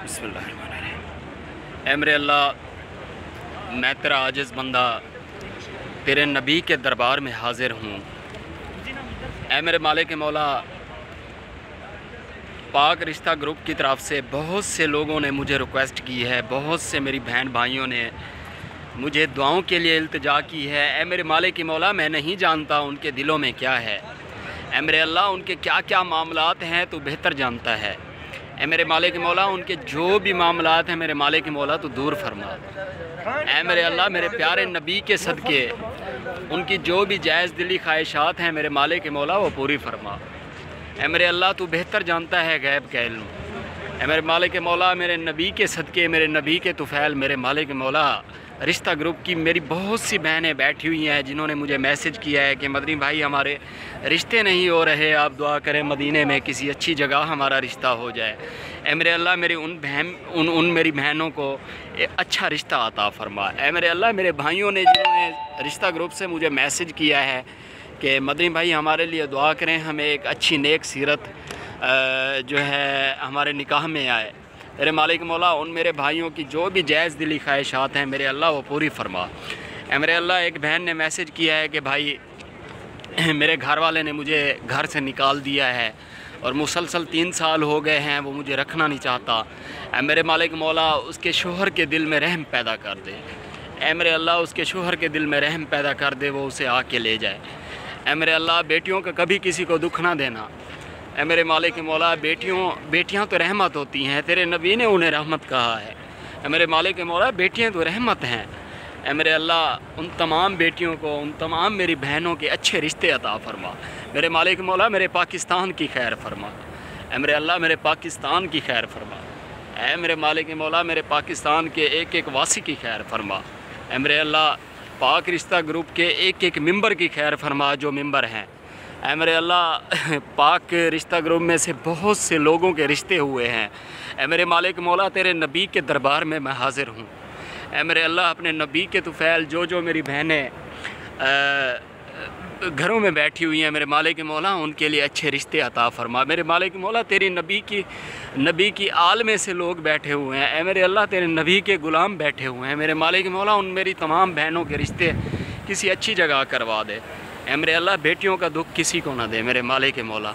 बिस्मिल्लाहिर्रहमानिर्रहीम। मेरे अल्लाह, मैं तेरा आजिज़ बंदा तेरे नबी के दरबार में हाज़िर हूँ। ऐ मेरे मालिक मौला, पाक रिश्ता ग्रुप की तरफ से बहुत से लोगों ने मुझे रिक्वेस्ट की है, बहुत से मेरी बहन भाइयों ने मुझे दुआओं के लिए इल्तिजा की है। ऐ मेरे मालिक मौला, मैं नहीं जानता उनके दिलों में क्या है। ऐ मेरे अल्लाह, उनके क्या क्या मामलात हैं तो बेहतर जानता है। ऐ मेरे मालिक मौला, उनके जो भी मामलात हैं मेरे मालिक मौला तो दूर फरमा। ऐ मेरे अल्लाह, मेरे प्यारे नबी के सदके उनकी जो भी जायज़ दिली ख्वाहिशात हैं मेरे मालिक मौला वो पूरी फरमा। ऐ मेरे अल्लाह, तू बेहतर जानता है गैब का इल्म। ऐ मेरे मालिक मौला, मेरे नबी के सदके, मेरे नबी के तुफ़ैल मेरे मालिक मौला, रिश्ता ग्रुप की मेरी बहुत सी बहनें बैठी हुई हैं जिन्होंने मुझे मैसेज किया है कि मदनी भाई हमारे रिश्ते नहीं हो रहे, आप दुआ करें मदीने में किसी अच्छी जगह हमारा रिश्ता हो जाए। ऐ मेरे अल्लाह, मेरी उन मेरी बहनों को अच्छा रिश्ता अता फरमा। ऐ मेरे अल्लाह, मेरे भाइयों ने जिन्होंने रिश्ता ग्रुप से मुझे मैसेज किया है कि मदनी भाई हमारे लिए दुआ करें, हमें एक अच्छी नेक सीरत जो है हमारे निकाह में आए। मेरे मालिक मौला, उन मेरे भाइयों की जो भी जायज़ दिली ख्वाहिशात हैं मेरे अल्लाह वो पूरी फरमा। ऐ मेरे अल्लाह, एक बहन ने मैसेज किया है कि भाई मेरे घर वाले ने मुझे घर से निकाल दिया है और मुसलसल 3 साल हो गए हैं, वो मुझे रखना नहीं चाहता। ऐ मेरे मालिक मौला, उसके शोहर के दिल में रहम पैदा कर दे। ऐ मेरे अल्लाह, उसके शोहर के दिल में रहम पैदा कर दे, वो उसे आके ले जाए। ऐ मेरे अल्लाह, बेटियों का कभी किसी को दुख ना देना। ऐ मेरे मालिक मौला, बेटियां तो रहमत होती हैं, तेरे नबी ने उन्हें रहमत कहा है। ऐ मेरे मालिक मौला, बेटियां तो रहमत हैं। ऐ मेरे अल्लाह, उन तमाम बेटियों को, उन तमाम मेरी बहनों के अच्छे रिश्ते अता फरमा। मेरे मालिक मौला, मेरे पाकिस्तान की खैर फरमा। ऐ मेरे अल्लाह, मेरे पाकिस्तान की खैर फरमा। ऐ मेरे मालिक मौला, मेरे पाकिस्तान के एक एक वासी की खैर फरमा। ऐ मेरे अल्लाह, पाक रिश्ता ग्रुप के एक एक मेंबर की खैर फरमा जो मेंबर हैं। ऐ मेरे अल्लाह, पाक रिश्ता ग्रुप में से बहुत से लोगों के रिश्ते हुए हैं। ऐ मेरे मालिक मौला, तेरे नबी के दरबार में मैं हाज़िर हूँ। ऐ मेरे अल्लाह, अपने नबी के तुफ़ैल जो मेरी बहनें घरों में बैठी हुई हैं मेरे मालिक मौला, उनके लिए अच्छे रिश्ते अता फरमा। मेरे मालिक मौला, तेरी नबी की आल में से लोग बैठे हुए हैं। ऐ मेरे अल्लाह, तेरे नबी के ग़ुलाम बैठे हुए हैं मेरे मालिक मौला, उन मेरी तमाम बहनों के रिश्ते किसी अच्छी जगह करवा दे। ऐ मेरे अल्लाह, बेटियों का दुख किसी को ना दे मेरे मालिक मौला।